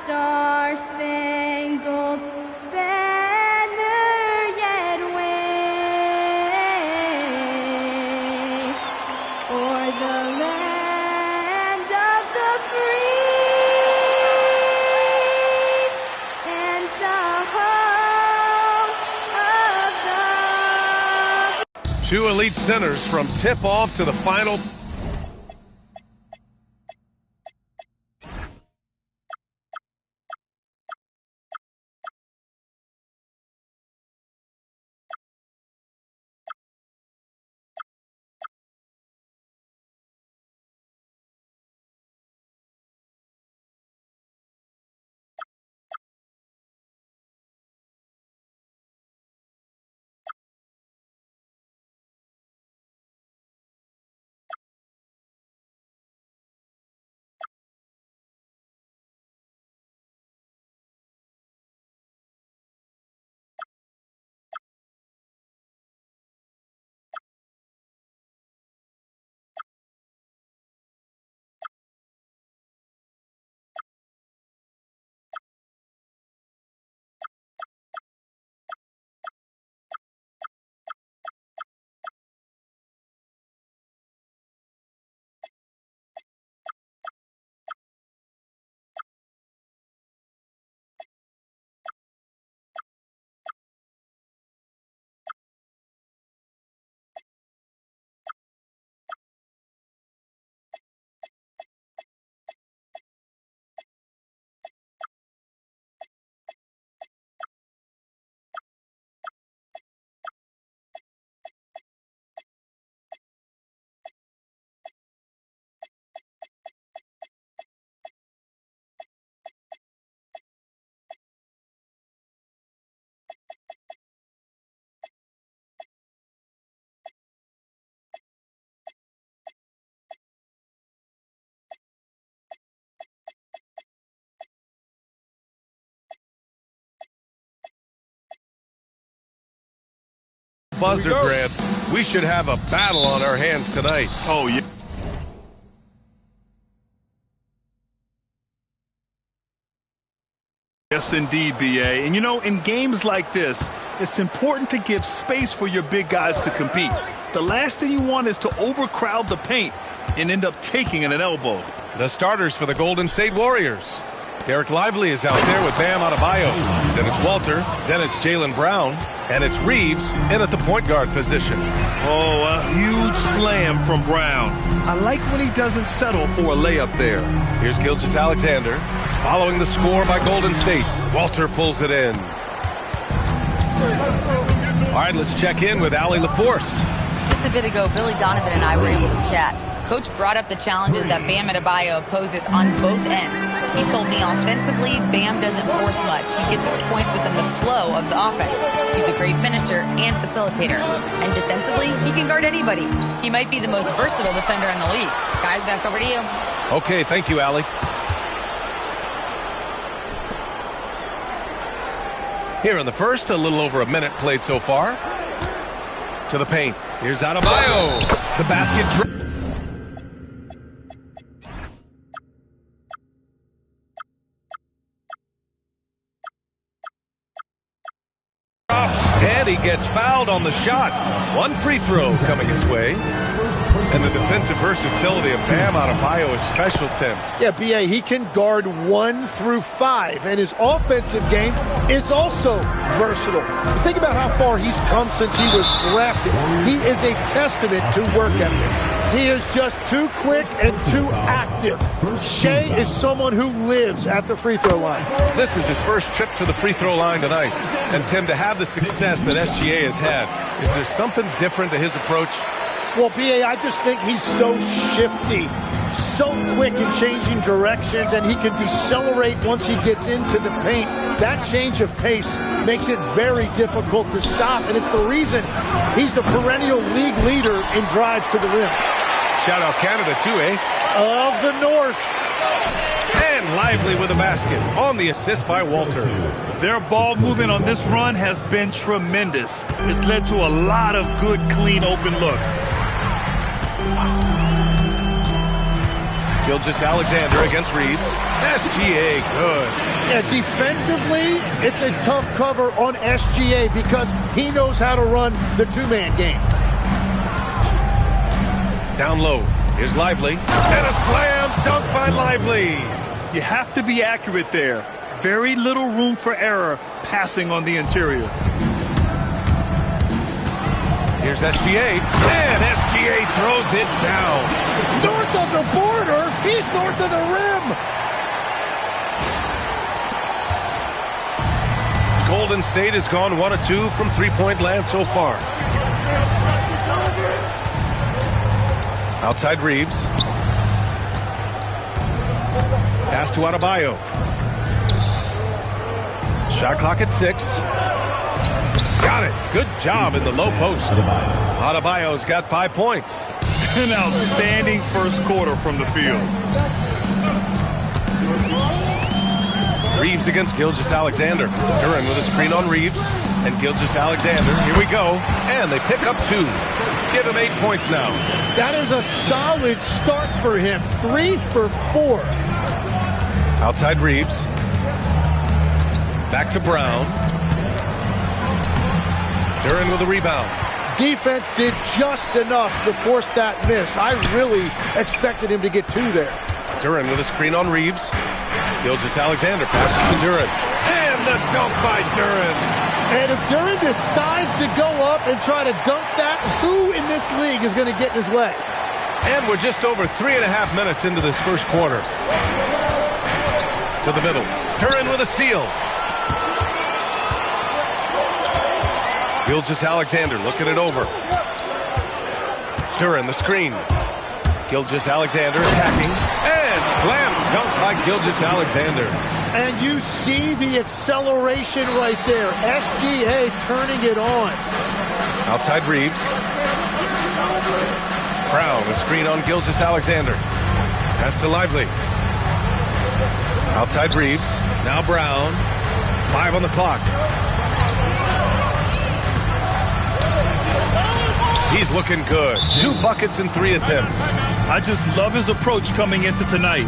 star-spangled banner yet wave o'er the land of the free and the home of the... Two elite centers from tip-off to the final. Buzzer, Grant. We should have a battle on our hands tonight. Oh, yeah. Yes, indeed, BA. And, you know, in games like this, it's important to give space for your big guys to compete. The last thing you want is to overcrowd the paint and end up taking an elbow. The starters for the Golden State Warriors. Derek Lively is out there with Bam Adebayo. Then it's Walter. Then it's Jaylen Brown. And it's Reeves in at the point guard position. Oh, a huge slam from Brown. I like when he doesn't settle for a layup there. Here's Gilgeous-Alexander. Following the score by Golden State. Walter pulls it in. All right, let's check in with Allie LaForce. Just a bit ago, Billy Donovan and I were able to chat. Coach brought up the challenges that Bam Adebayo poses on both ends. He told me offensively, Bam doesn't force much. He gets his points within the flow of the offense. He's a great finisher and facilitator. And defensively, he can guard anybody. He might be the most versatile defender in the league. Guys, back over to you. Okay, thank you, Allie. Here in the first, a little over a minute played so far. To the paint. Here's Adebayo. The basket. And he gets fouled on the shot. One free throw coming his way. And the defensive versatility of Bam Adebayo is special, Tim. Yeah, B.A., he can guard 1 through 5, and his offensive game is also versatile. Think about how far he's come since he was drafted. He is a testament to work ethic. He is just too quick and too active. Shea is someone who lives at the free throw line. This is his first trip to the free throw line tonight. And, Tim, to have the success that SGA has had, is there something different to his approach? Well, B.A., I just think he's so shifty, so quick in changing directions, and he can decelerate once he gets into the paint. That change of pace makes it very difficult to stop, and it's the reason he's the perennial league leader in drives to the rim. Shout out Canada, too, eh? Of the North. And Lively with a basket on the assist by Walter. Their ball movement on this run has been tremendous. It's led to a lot of good, clean, open looks. Gilgeous-Alexander against Reeves. SGA, good. Yeah, defensively, it's a tough cover on SGA because he knows how to run the two-man game. Down low. Here's Lively. And a slam dunk by Lively. You have to be accurate there. Very little room for error passing on the interior. Here's SGA. And SGA throws it down. North of the border, he's north of the rim. Golden State has gone 1 of 2 from three-point land so far. Outside Reeves. Pass to Adebayo. Shot clock at 6. Got it. Good job in the low post. Adebayo's got 5 points. An outstanding first quarter from the field. Reeves against Gilgeous-Alexander. Duren with a screen on Reeves. And Gilgeous-Alexander. Here we go. And they pick up 2. Give him 8 points now. That is a solid start for him. 3 for 4. Outside Reeves. Back to Brown. Duren with a rebound. Defense did just enough to force that miss. I really expected him to get 2 there. Duren with a screen on Reeves. Gilgeous-Alexander passes to Duren. And the dunk by Duren. And if Duren decides to go up and try to dunk that, who in this league is going to get in his way? And we're just over 3.5 minutes into this first quarter. To the middle. Duren with a steal. Gilgeous-Alexander looking it over. Duren the screen. Gilgeous-Alexander attacking. And slam dunk by Gilgeous-Alexander. And you see the acceleration right there. SGA turning it on. Outside Reeves. Brown, the screen on Gilgeous-Alexander. Pass to Lively. Outside Reeves. Now Brown. 5 on the clock. He's looking good. 2 buckets in 3 attempts. I just love his approach coming into tonight.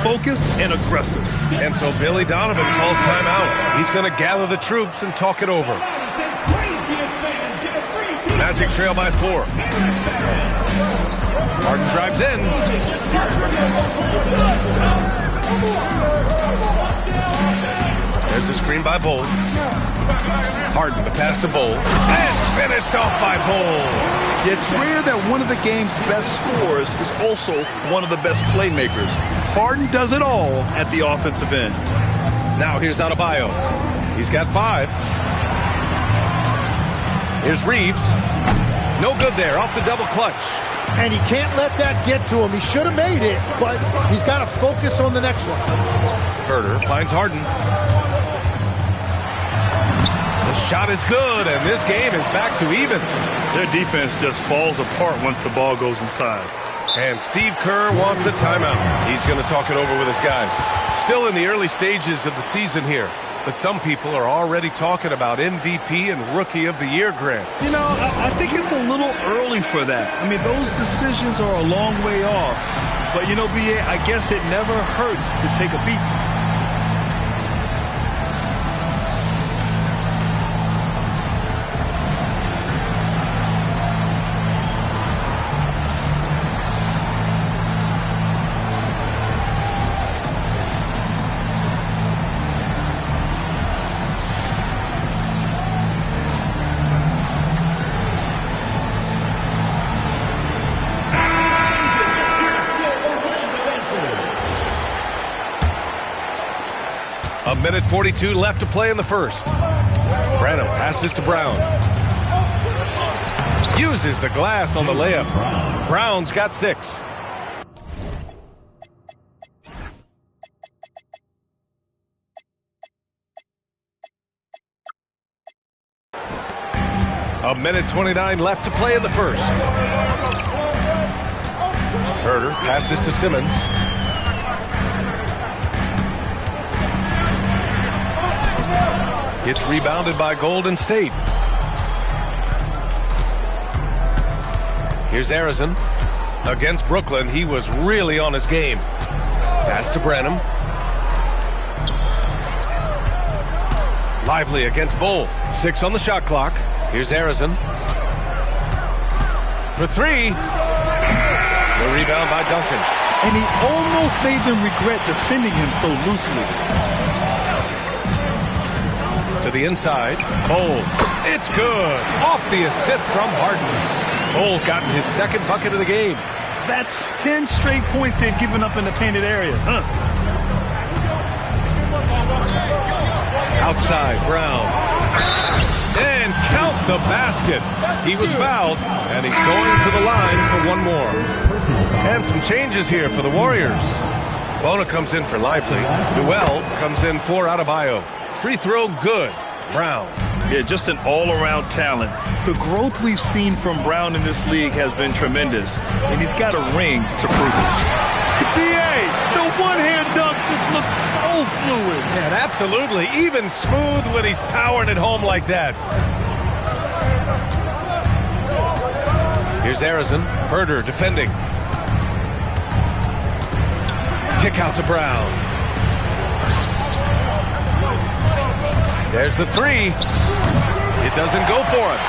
Focused and aggressive. And so Billy Donovan calls timeout. He's going to gather the troops and talk it over. Magic trail by 4. Harden drives in. There's the screen by Bull. Harden the pass to Bull. And finished off by Bull. It's rare that one of the game's best scorers is also one of the best playmakers. Harden does it all at the offensive end. Now here's Adebayo. He's got 5. Here's Reeves. No good there, off the double clutch. And he can't let that get to him. He should have made it, but he's got to focus on the next one. Herter finds Harden. The shot is good, and this game is back to even. Their defense just falls apart once the ball goes inside. And Steve Kerr wants a timeout. He's going to talk it over with his guys. Still in the early stages of the season here, but some people are already talking about MVP and Rookie of the Year grant. You know, I think it's a little early for that. I mean, those decisions are a long way off. But, you know, B.A., I guess it never hurts to take a peek. A minute 42 left to play in the first. Branham passes to Brown. Uses the glass on the layup. Brown's got 6. A minute 29 left to play in the first. Herter passes to Simmons. Gets rebounded by Golden State. Here's Arizon against Brooklyn. He was really on his game. Pass to Branham. Lively against Bowl. 6 on the shot clock. Here's Arizin. For 3. The rebound by Duncan. And he almost made them regret defending him so loosely. To the inside. Bowl. It's good. Off the assist from Harden. Bowl's gotten his second bucket of the game. That's 10 straight points they've given up in the painted area. Outside, Brown. And count the basket. He was fouled, and he's going to the line for one more. And some changes here for the Warriors. Bona comes in for Lively. Newell comes in for Adebayo. Free throw good. Brown. Yeah, just an all-around talent. The growth we've seen from Brown in this league has been tremendous, and he's got a ring to prove it. BA, the one-hand dunk just looks so fluid. Yeah, absolutely. Even smooth when he's powering it home like that. Here's Arizin. Herder defending. Kick out to Brown. There's the 3. It doesn't go for him.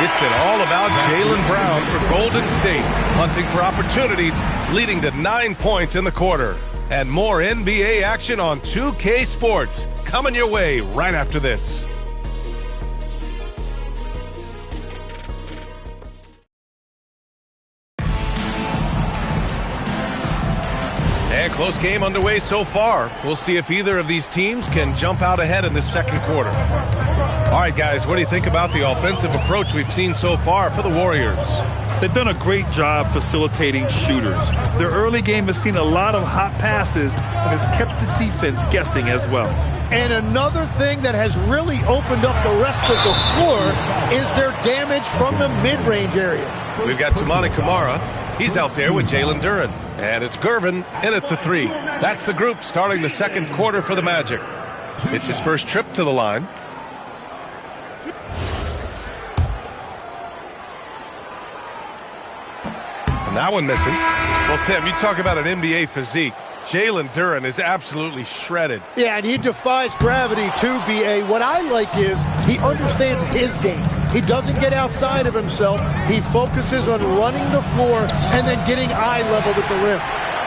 It's been all about Jaylen Brown for Golden State, hunting for opportunities, leading to 9 points in the quarter. And more NBA action on 2K Sports, coming your way right after this. And close game underway so far. We'll see if either of these teams can jump out ahead in this second quarter. All right, guys, what do you think about the offensive approach we've seen so far for the Warriors? They've done a great job facilitating shooters. Their early game has seen a lot of hot passes and has kept the defense guessing as well. And another thing that has really opened up the rest of the floor is their damage from the mid-range area. We've got Toumani Camara. He's out there with Jalen Duren. And it's Gervin in at the 3. That's the group starting the second quarter for the Magic. It's his first trip to the line. And that one misses. Well, Tim, you talk about an NBA physique. Jalen Duren is absolutely shredded. Yeah, and he defies gravity too, BA. What I like is he understands his game. He doesn't get outside of himself. He focuses on running the floor and then getting eye level at the rim.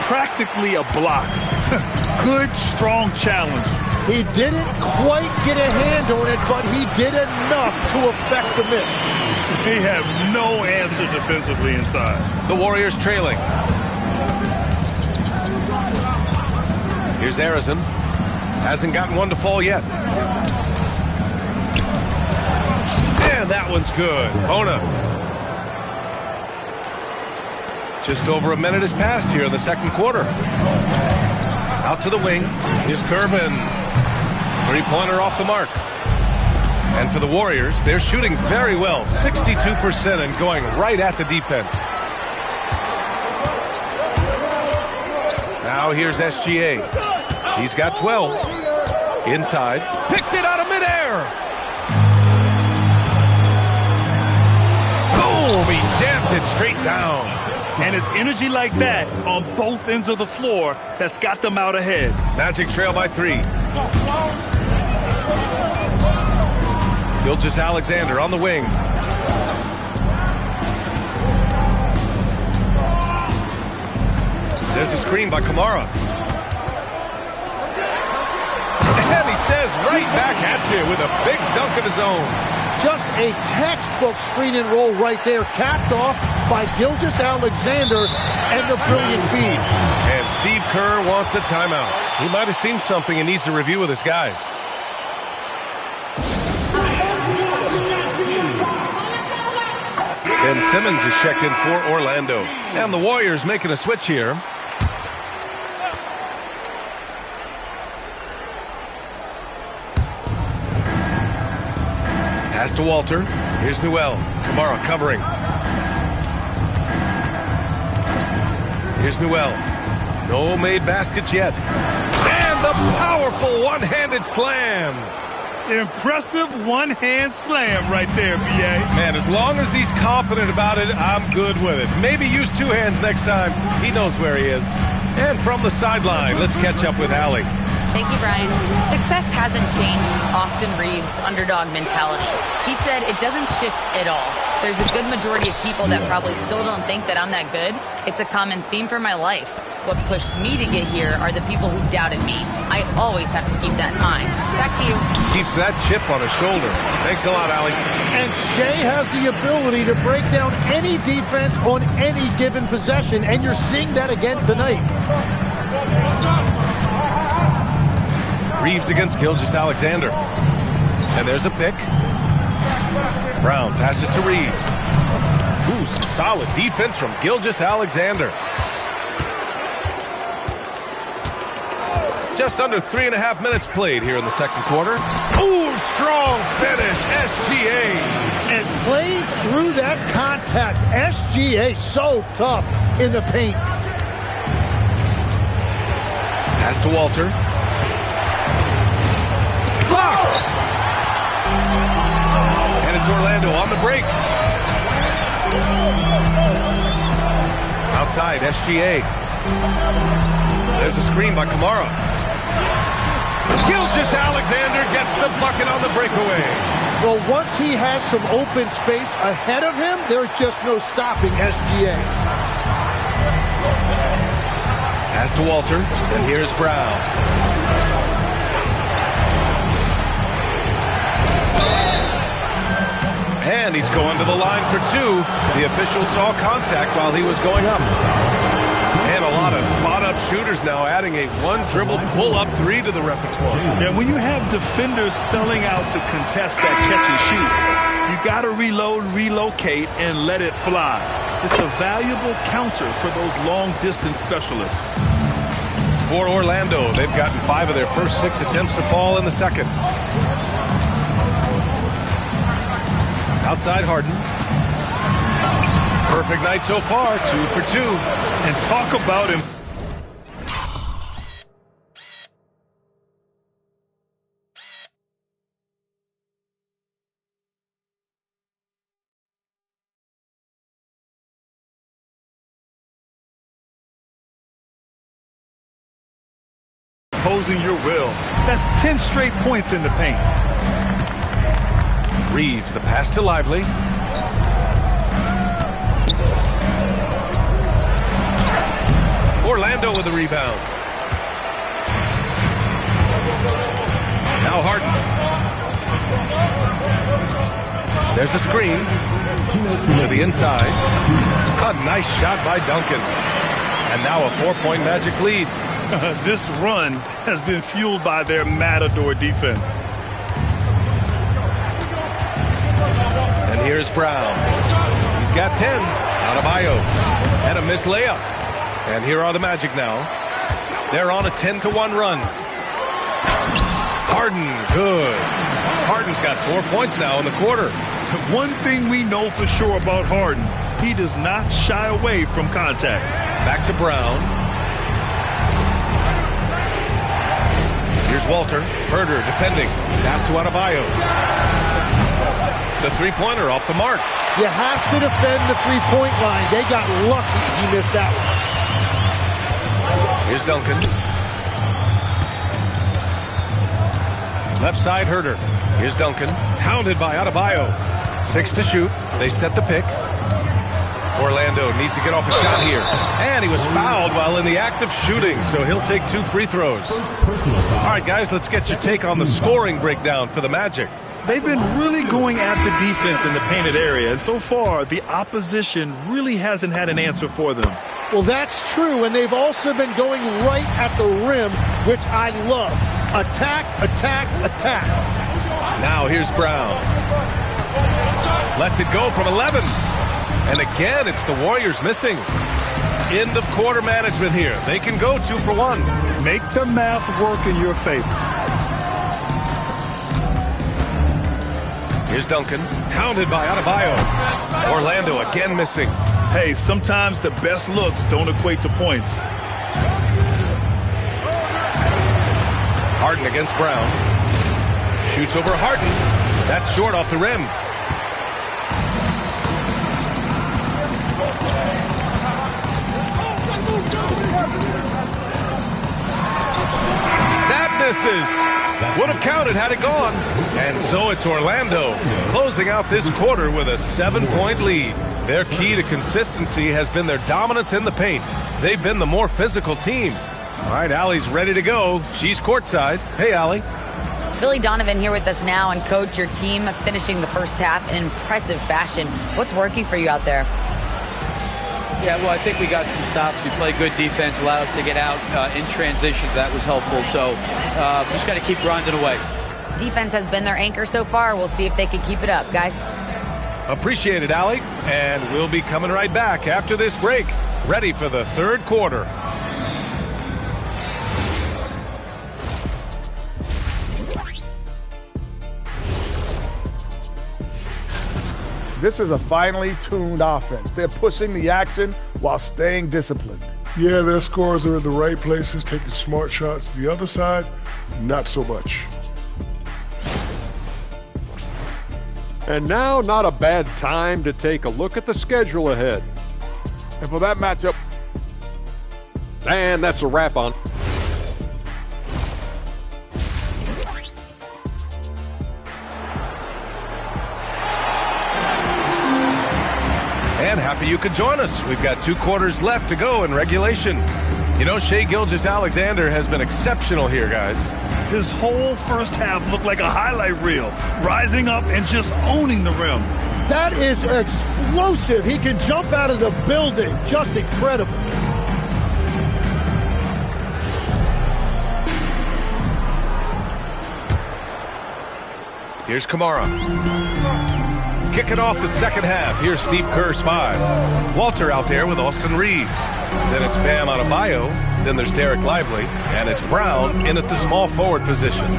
Practically a block. Good, strong challenge. He didn't quite get a hand on it, but he did enough to affect the miss. He has no answer defensively inside. The Warriors trailing. Here's Arizin. Hasn't gotten one to fall yet. And that one's good. Bona. Just over a minute has passed here in the second quarter. Out to the wing. Here's Gervin. Three-pointer off the mark. And for the Warriors, they're shooting very well. 62% and going right at the defense. Now here's SGA. He's got 12. Inside. Picked it out of midair. Boom! He jammed it straight down. And it's energy like that on both ends of the floor that's got them out ahead. Magic trail by 3. Gilgeous-Alexander on the wing. There's a screen by Camara. And he says right back at you with a big dunk of his own. Just a textbook screen and roll right there, capped off by Gilgeous-Alexander and the brilliant feed. And Steve Kerr wants a timeout. He might have seen something and needs to review with his guys. Ben Simmons is checked in for Orlando. And the Warriors making a switch here. Pass to Walter. Here's Newell. Camara covering. Here's Newell. No made baskets yet. And the powerful one-handed slam. Impressive one-hand slam right there, B.A. Man, as long as he's confident about it, I'm good with it. Maybe use 2 hands next time. He knows where he is. And from the sideline, let's catch up with Allie. Thank you, Brian. Success hasn't changed Austin Reaves' underdog mentality. He said it doesn't shift at all. There's a good majority of people that probably still don't think that I'm that good. It's a common theme for my life. What pushed me to get here are the people who doubted me. I always have to keep that in mind. Back to you. Keeps that chip on his shoulder. Thanks a lot, Allie. And Shea has the ability to break down any defense on any given possession, and you're seeing that again tonight. Reaves against Gilgeous-Alexander. And there's a pick. Brown passes to Reaves. Ooh, some solid defense from Gilgeous-Alexander. Just under 3.5 minutes played here in the second quarter. Ooh, strong finish, SGA. And played through that contact. SGA so tough in the paint. Pass to Walter. Blocked! And it's Orlando on the break. Outside, SGA. There's a screen by Kamara. Gilgeous-Alexander gets the bucket on the breakaway. Well, once he has some open space ahead of him, there's just no stopping SGA. Pass to Walter, and here's Brown. And he's going to the line for two. The official saw contact while he was going up. And a lot of spot-up shooters now adding a one-dribble pull-up three to the repertoire. And when you have defenders selling out to contest that catch and shoot, you got to reload, relocate, and let it fly. It's a valuable counter for those long-distance specialists. For Orlando, they've gotten 5 of their first 6 attempts to fall in the second. Outside Harden. Perfect night so far, 2 for 2. And talk about him. Imposing your will. That's 10 straight points in the paint. Reaves, the pass to Lively. Orlando with the rebound. Now Harden. There's a screen to the inside. A nice shot by Duncan. And now a 4-point Magic lead. This run has been fueled by their Matador defense. And here's Brown. He's got 10. Adebayo. And a missed layup. And here are the Magic now. They're on a 10-1 run. Harden, good. Harden's got 4 points now in the quarter. One thing we know for sure about Harden, he does not shy away from contact. Back to Brown. Here's Walter. Herder defending. Pass to Adebayo. The three-pointer off the mark. You have to defend the three-point line. They got lucky he missed that one. Here's Duncan. Left side, Herder. Here's Duncan. Hounded by Adebayo. 6 to shoot. They set the pick. Orlando needs to get off a shot here. And he was fouled while in the act of shooting, so he'll take 2 free throws. All right, guys, let's get your take on the scoring breakdown for the Magic. They've been really going at the defense in the painted area, and so far, the opposition really hasn't had an answer for them. Well, that's true, and they've also been going right at the rim, which I love. Attack, attack, attack. Now here's Brown. Lets it go from 11. And again, it's the Warriors missing. End of quarter management here. They can go 2 for 1. Make the math work in your favor. Here's Duncan, hounded by Adebayo. Orlando again missing. Hey, sometimes the best looks don't equate to points. Harden against Brown. Shoots over Harden. That's short off the rim. That misses. Would have counted had it gone. And so it's Orlando closing out this quarter with a 7-point lead. Their key to consistency has been their dominance in the paint. They've been the more physical team. All right, Allie's ready to go. She's courtside. Hey, Allie. Billy Donovan here with us now, and Coach, your team finishing the first half in impressive fashion. What's working for you out there? Yeah, well, I think we got some stops. We played good defense, allowed us to get out in transition. That was helpful. So just got to keep grinding away. Defense has been their anchor so far. We'll see if they can keep it up, guys. Appreciate it, Allie. And we'll be coming right back after this break. Ready for the third quarter. This is a finely tuned offense. They're pushing the action while staying disciplined. Yeah, their scores are in the right places, taking smart shots. The other side, not so much. And now, not a bad time to take a look at the schedule ahead. And for that matchup, and that's a wrap on. And happy you could join us. We've got 2 quarters left to go in regulation. You know, Shai Gilgeous-Alexander has been exceptional here, guys. His whole first half looked like a highlight reel, rising up and just owning the rim. That is explosive. He can jump out of the building. Just incredible. Here's Kamara. Kicking off the second half. Here's Steve Kerr's 5. Walter out there with Austin Reeves. Then it's Bam Adebayo. Then there's Derek Lively. And it's Brown in at the small forward position.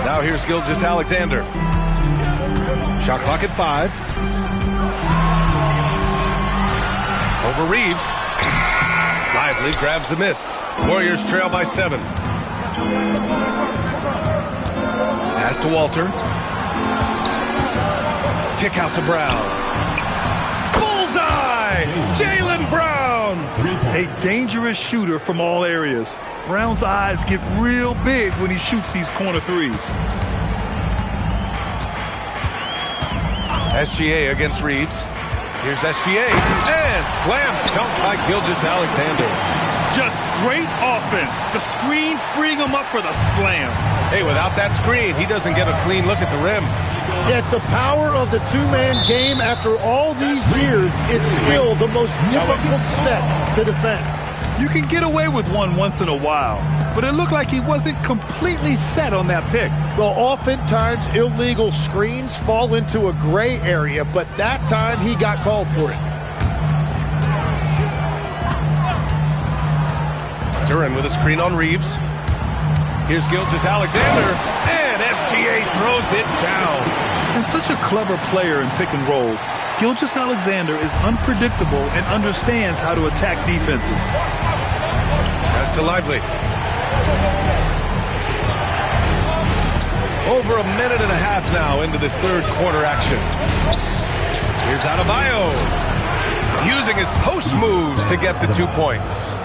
Now here's Gilgeous-Alexander. Shot clock at 5. Over Reeves. Lively grabs the miss. Warriors trail by 7. Pass to Walter. Kick out to Brown. Bullseye! Jaylen Brown! A dangerous shooter from all areas. Brown's eyes get real big when he shoots these corner threes. SGA against Reeves. Here's SGA. And slam dunk by Gilgeous-Alexander. Just great offense. The screen freeing him up for the slam. Hey, without that screen, he doesn't get a clean look at the rim. Yeah, it's the power of the two-man game. After all these years, it's still the most difficult set to defend. You can get away with one once in a while, but it looked like he wasn't completely set on that pick. Well, oftentimes illegal screens fall into a gray area, but that time he got called for it. Duran with a screen on Reeves. Here's Gilgeous-Alexander, and SGA throws it down. And such a clever player in pick and rolls, Gilgeous-Alexander is unpredictable and understands how to attack defenses. Pass to Lively. Over a minute and a half now into this third quarter action. Here's Adebayo. Using his post moves to get the 2 points.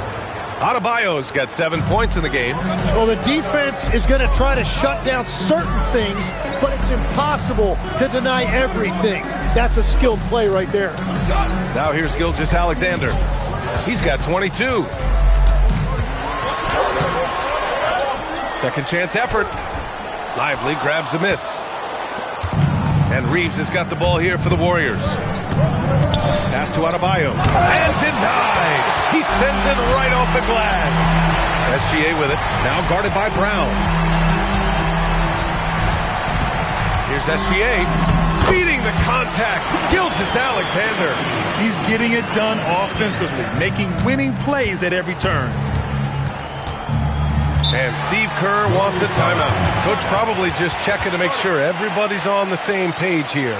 Adebayo's got 7 points in the game. Well, the defense is going to try to shut down certain things, but it's impossible to deny everything. That's a skilled play right there. Now here's Gilgeous-Alexander. He's got 22. Second chance effort. Lively grabs the miss. And Reeves has got the ball here for the Warriors. Pass to Adebayo. And denied. He sends it right off the glass. SGA with it. Now guarded by Brown. Here's SGA. Beating the contact. Gilgeous-Alexander. He's getting it done offensively, making winning plays at every turn. And Steve Kerr wants a timeout. Coach probably just checking to make sure everybody's on the same page here.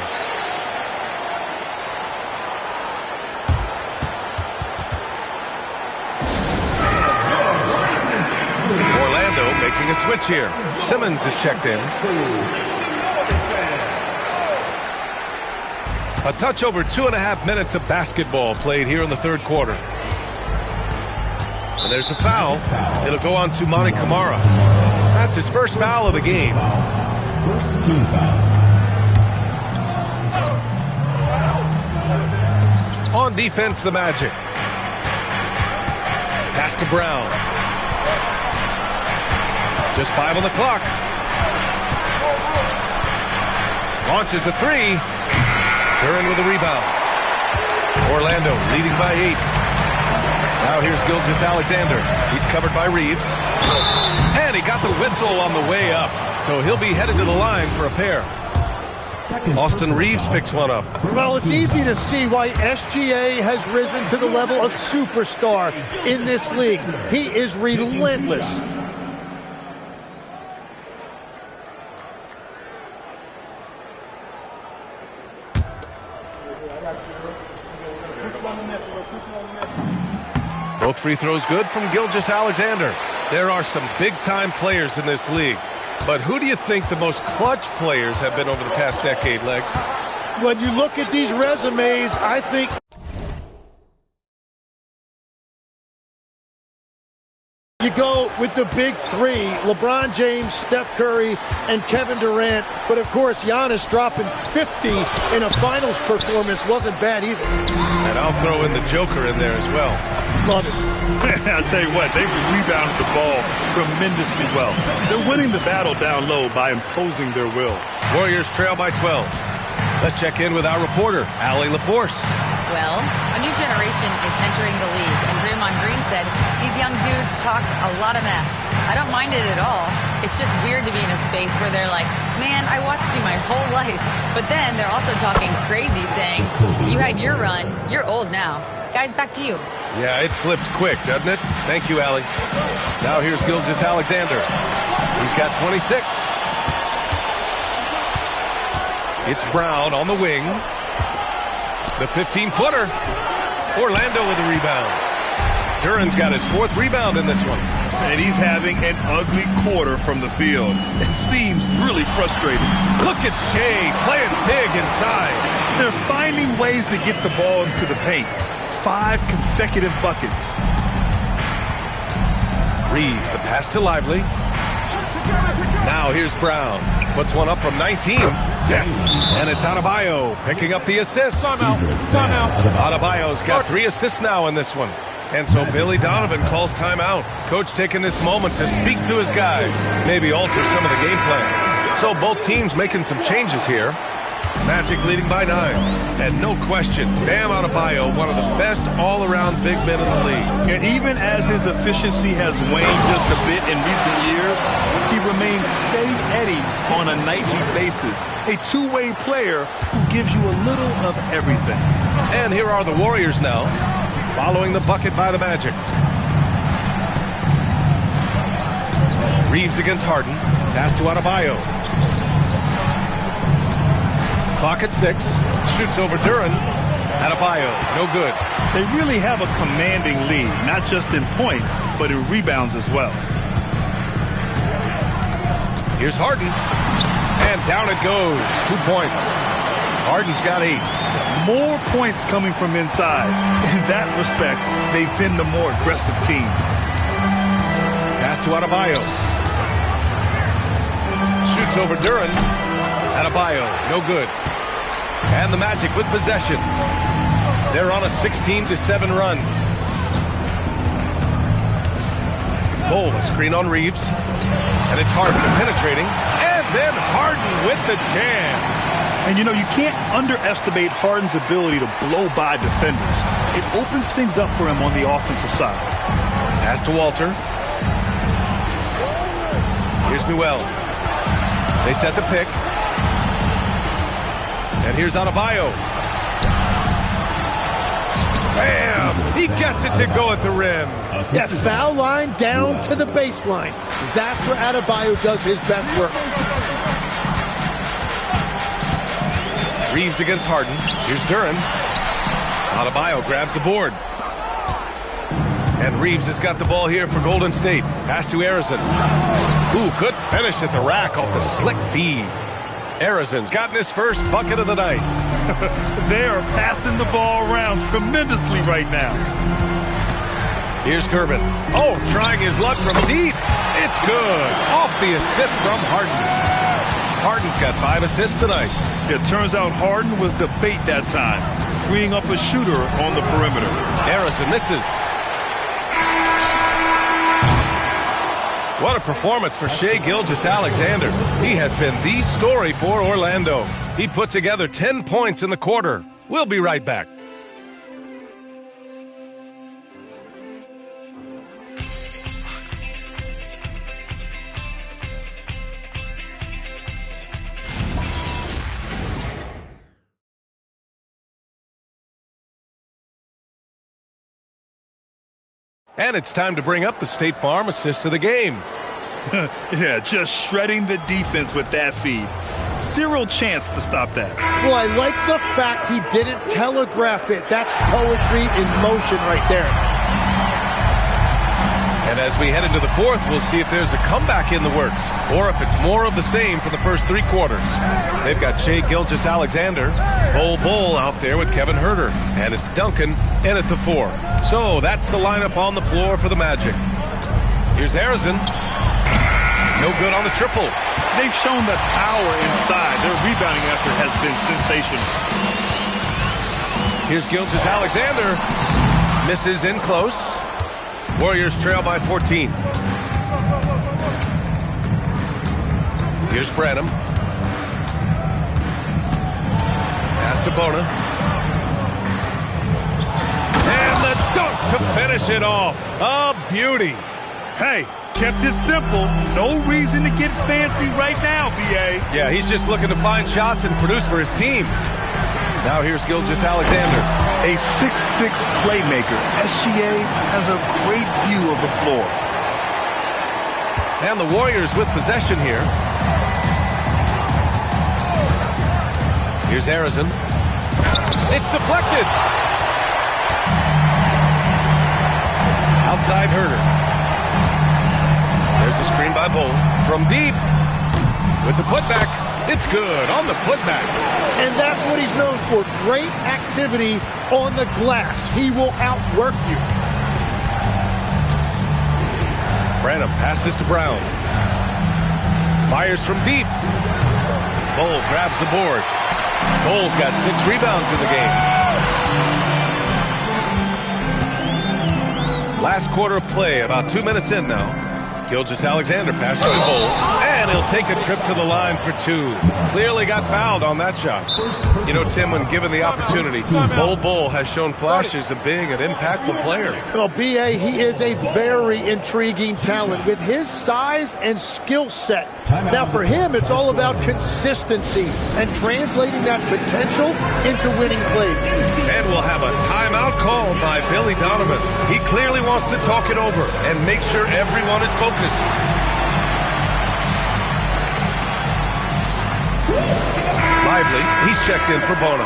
Orlando making a switch here. Simmons is checked in. A touch over 2.5 minutes of basketball played here in the third quarter. And there's a foul. It'll go on to Monty Kamara. That's his first foul of the game. First team foul. On defense, the Magic. Pass to Brown. Just 5 on the clock. Launches a 3. Duren with a rebound. Orlando leading by 8. Now here's Gilgeous-Alexander. He's covered by Reeves. And he got the whistle on the way up. So he'll be headed to the line for a pair. Austin Reeves picks one up. Well, it's easy to see why SGA has risen to the level of superstar in this league. He is relentless. Both free throws good from Gilgeous-Alexander. There are some big-time players in this league. But who do you think the most clutch players have been over the past decade, Legs? When you look at these resumes, I think you go with the big three, LeBron James, Steph Curry, and Kevin Durant. But, of course, Giannis dropping 50 in a finals performance wasn't bad either. And I'll throw in the Joker in there as well. Love it. I'll tell you what, they've rebounded the ball tremendously well. They're winning the battle down low by imposing their will. Warriors trail by 12. Let's check in with our reporter, Allie LaForce. Well, a new generation is entering the league, and Draymond Green said these young dudes talk a lot of mess. I don't mind it at all. It's just weird to be in a space where they're like, man, I watched you my whole life. But then they're also talking crazy, saying, you had your run, you're old now. Guys, back to you. Yeah, it flipped quick, doesn't it? Thank you, Allie. Now here's Gilgeous-Alexander. He's got 26. It's Brown on the wing. The 15-footer. Orlando with the rebound. Duren's got his 4th rebound in this one. And he's having an ugly quarter from the field. It seems really frustrating. Look at Shea playing big inside. They're finding ways to get the ball into the paint. 5 consecutive buckets. Reeves, the pass to Lively. Now here's Brown. Puts one up from 19. Yes. And it's Adebayo picking up the assist. Timeout. Adebayo's got 3 assists now in this one. And so Billy Donovan calls timeout. Coach taking this moment to speak to his guys. Maybe alter some of the game plan. So both teams making some changes here. Magic leading by 9. And no question, Bam Adebayo, one of the best all-around big men in the league. And even as his efficiency has waned just a bit in recent years, he remains steady on a nightly basis. A two-way player who gives you a little of everything. And here are the Warriors now, following the bucket by the Magic. Reeves against Harden. Pass to Adebayo. Clock at 6. Shoots over Duren. Adebayo, no good. They really have a commanding lead, not just in points, but in rebounds as well. Here's Harden. And down it goes. 2 points. Harden's got 8. More points coming from inside. In that respect, they've been the more aggressive team. Pass to Adebayo. Shoots over Duren. Adebayo, no good. And the Magic with possession. They're on a 16-7 run. Bol, a screen on Reeves. And it's Harden penetrating. And then Harden with the jam. And you know, you can't underestimate Harden's ability to blow by defenders. It opens things up for him on the offensive side. Pass to Walter. Here's Newell. They set the pick. And here's Adebayo. Bam! He gets it to go at the rim. Yeah, foul line down to the baseline. That's where Adebayo does his best work. Reeves against Harden. Here's Duren. Adebayo grabs the board. And Reeves has got the ball here for Golden State. Pass to Arizon. Ooh, good finish at the rack off the slick feed. Arizon's gotten his first bucket of the night. They are passing the ball around tremendously right now. Here's Gervin. Oh, trying his luck from deep. It's good. Off the assist from Harden. Harden's got 5 assists tonight. It turns out Harden was the bait that time, freeing up a shooter on the perimeter. Harrison misses. What a performance for Shai Gilgeous-Alexander. He has been the story for Orlando. He put together 10 points in the quarter. We'll be right back. And it's time to bring up the State Farm assist of the game. Yeah, just shredding the defense with that feed. Zero chance to stop that. Well, I like the fact he didn't telegraph it. That's poetry in motion right there. And as we head into the fourth, we'll see if there's a comeback in the works or if it's more of the same for the first 3 quarters. They've got Shai Gilgeous-Alexander, Bol out there with Kevin Huerter, and it's Duncan in at the 4. So that's the lineup on the floor for the Magic. Here's Harrison. No good on the triple. They've shown that power inside. Their rebounding effort has been sensational. Here's Gilgeous-Alexander. Misses in close. Warriors trail by 14. Here's Branham. Pass to Bona. And the dunk to finish it off. A beauty. Hey, kept it simple. No reason to get fancy right now, B.A. Yeah, he's just looking to find shots and produce for his team. Now here's Gilgeous-Alexander. A 6'6" playmaker. SGA has a great view of the floor. And the Warriors with possession here. Here's Harrison. It's deflected. Outside Huerter. There's a screen by Bol. From deep. With the putback. It's good on the putback. And that's what he's known for. Great activity on the glass. He will outwork you. Branham passes to Brown. Fires from deep. Bol grabs the board. Bol's got 6 rebounds in the game. Last quarter of play, about 2 minutes in now. Gilgeous-Alexander passes to Bol, and he'll take a trip to the line for 2. Clearly got fouled on that shot. You know, Tim, when given the opportunity, Bol has shown flashes of being an impactful player. Well, B.A., he is a very intriguing talent with his size and skill set. Now, for him, it's all about consistency and translating that potential into winning plays. And we'll have a timeout called by Billy Donovan. He clearly wants to talk it over and make sure everyone is focused. Lively, he's checked in for Bona.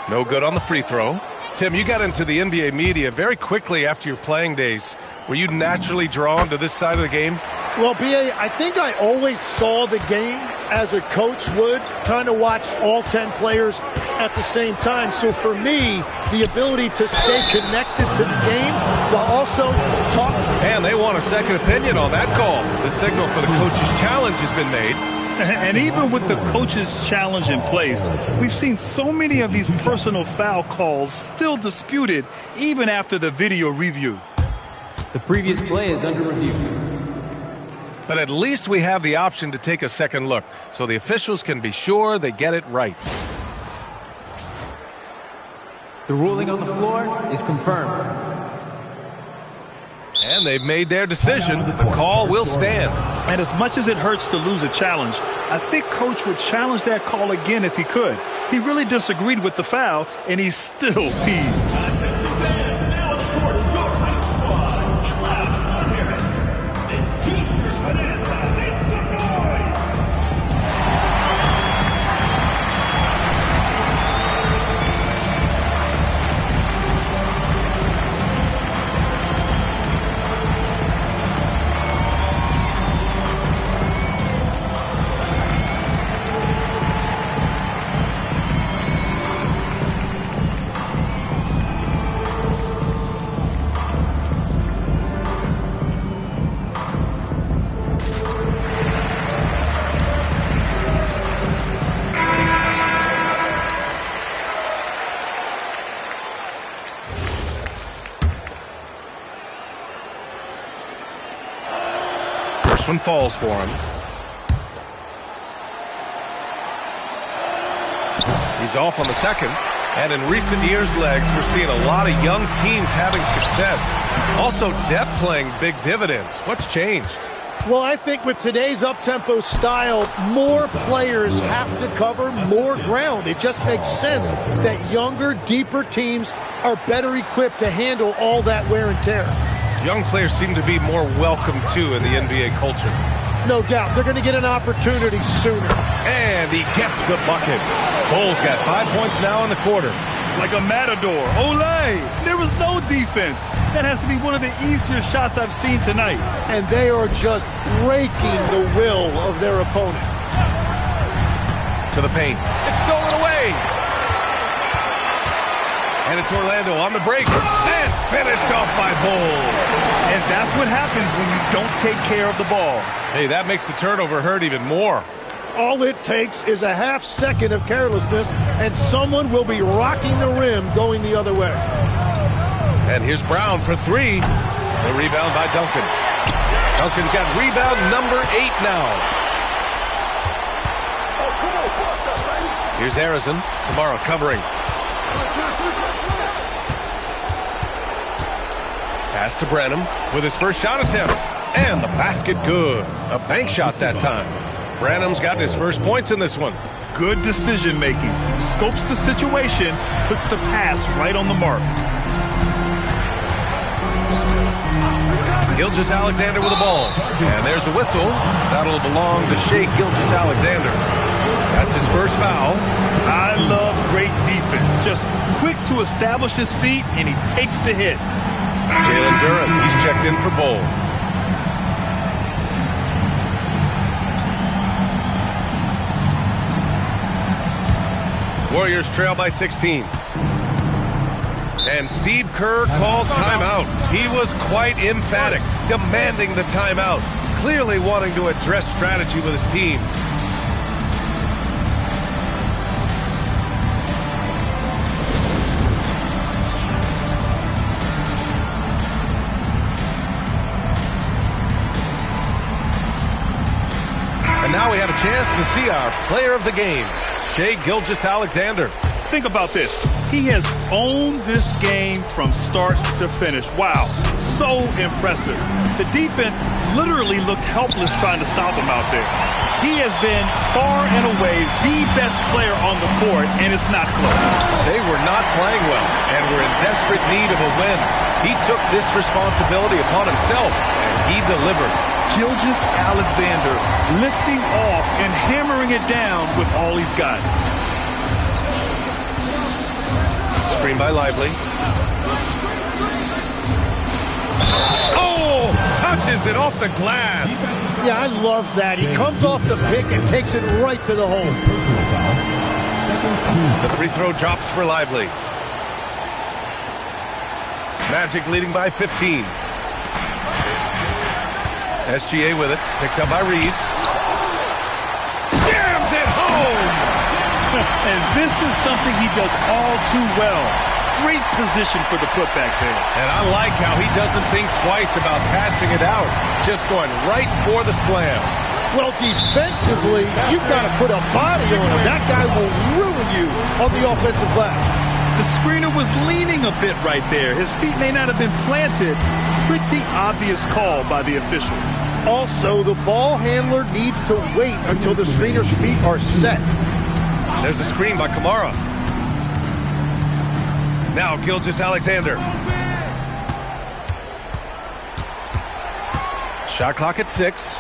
No good on the free throw. Tim, you got into the NBA media very quickly after your playing days. Were you naturally drawn to this side of the game? Well, B.A., I think I always saw the game as a coach would, trying to watch all 10 players at the same time. So for me, the ability to stay connected to the game while also talk. And they want a second opinion on that call. The signal for the coach's challenge has been made. And even with the coach's challenge in place, we've seen so many of these personal foul calls still disputed even after the video review. The previous play is under review. But at least we have the option to take a second look, so the officials can be sure they get it right. The ruling on the floor is confirmed. And they've made their decision. The call will stand. And as much as it hurts to lose a challenge, I think Coach would challenge that call again if he could. He really disagreed with the foul, and he's still peeved. First one falls for him. He's off on the second. And in recent years, Legs, we're seeing a lot of young teams having success. Also, depth playing big dividends. What's changed? Well, I think with today's up-tempo style, more players have to cover more ground. It just makes sense that younger, deeper teams are better equipped to handle all that wear and tear. Young players seem to be more welcome, too, in the NBA culture. No doubt. They're going to get an opportunity sooner. And he gets the bucket. Bulls got 5 points now in the quarter. Like a matador. Olay! There was no defense. That has to be one of the easier shots I've seen tonight. And they are just breaking the will of their opponent. To the paint. It's stolen away. And it's Orlando on the break. And finished off by Bulls. And that's what happens when you don't take care of the ball. Hey, that makes the turnover hurt even more. All it takes is a half second of carelessness, and someone will be rocking the rim going the other way. And here's Brown for three. The rebound by Duncan. Duncan's got rebound number 8 now. Here's Harrison. Kamara covering. Pass to Branham with his first shot attempt. And the basket good. A bank shot that time. Branham's got his first points in this one. Good decision making. Scopes the situation, puts the pass right on the mark. Gilgeous-Alexander with the ball. And there's a whistle. That'll belong to Shai Gilgeous-Alexander. That's his first foul. I love great defense. Just quick to establish his feet, and he takes the hit. Jalen Duren, he's checked in for Bull. Warriors trail by 16. And Steve Kerr calls timeout. He was quite emphatic, demanding the timeout, clearly wanting to address strategy with his team. And now we have a chance to see our player of the game, Shai Gilgeous-Alexander. Think about this. He has owned this game from start to finish. Wow, so impressive. The defense literally looked helpless trying to stop him out there. He has been far and away the best player on the court, and it's not close. They were not playing well and were in desperate need of a win. He took this responsibility upon himself, and he delivered. Gilgeous-Alexander lifting off and hammering it down with all he's got. Screen by Lively. Oh! Touches it off the glass. Yeah, I love that. He comes off the pick and takes it right to the hole. The free throw drops for Lively. Magic leading by 15. SGA with it. Picked up by Reeves. Jams it home! And this is something he does all too well. Great position for the putback there. And I like how he doesn't think twice about passing it out. Just going right for the slam. Well, defensively, you've got to put a body on him. That guy will ruin you on the offensive glass. The screener was leaning a bit right there. His feet may not have been planted. Pretty obvious call by the officials. Also, the ball handler needs to wait until the screener's feet are set. There's a screen by Kamara. Now Gilgeous-Alexander. Shot clock at 6.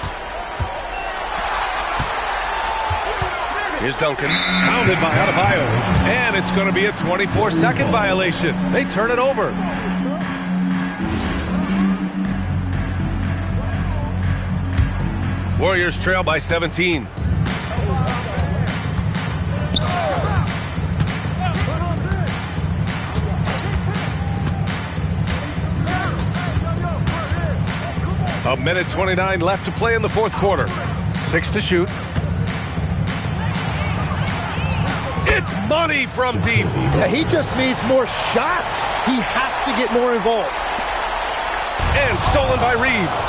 Here's Duncan, pounded by Adebayo. And it's going to be a 24-second violation. They turn it over. Warriors trail by 17. A minute 29 left to play in the fourth quarter. 6 to shoot. It's money from deep. Yeah, he just needs more shots. He has to get more involved. And stolen by Reeves.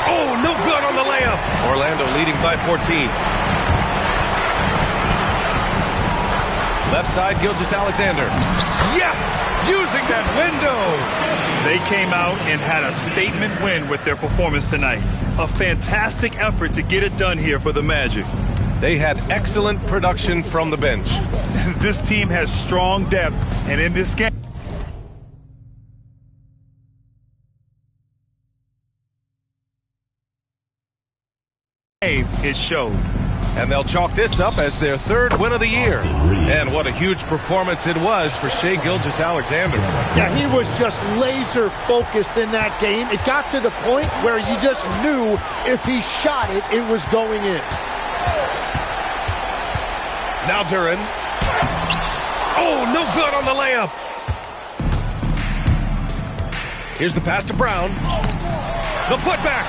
Oh, no good on the layup. Orlando leading by 14. Left side, Gilgeous-Alexander. Yes! Using that window. They came out and had a statement win with their performance tonight. A fantastic effort to get it done here for the Magic. They had excellent production from the bench. This team has strong depth, and in this game, it showed. And they'll chalk this up as their third win of the year. And what a huge performance it was for Shai Gilgeous-Alexander. Yeah, he was just laser focused in that game. It got to the point where you just knew if he shot it, it was going in. Now Duren. Oh, no good on the layup. Here's the pass to Brown. The putback.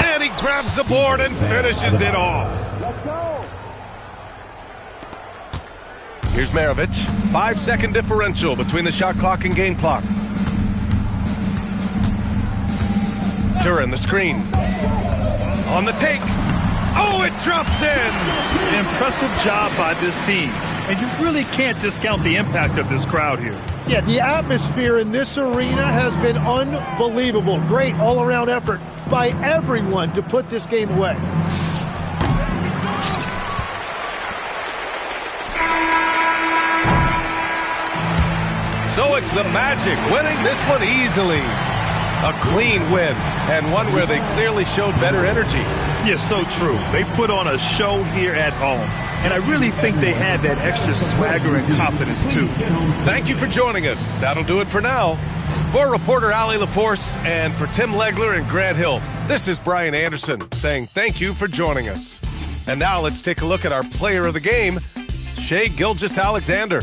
And he grabs the board and finishes it off. Here's Maravich. 5-second differential between the shot clock and game clock. Duren, the screen. On the take. Oh, it drops in. Impressive job by this team. And you really can't discount the impact of this crowd here. Yeah, the atmosphere in this arena has been unbelievable. Great all-around effort by everyone to put this game away. So it's the Magic winning this one easily. A clean win, and one where they clearly showed better energy. Yeah, so true. They put on a show here at home, and I really think they had that extra swagger and confidence, too. Thank you for joining us. That'll do it for now. For reporter Allie LaForce and for Tim Legler and Grant Hill, this is Brian Anderson saying thank you for joining us. And now let's take a look at our player of the game, Shai Gilgeous-Alexander.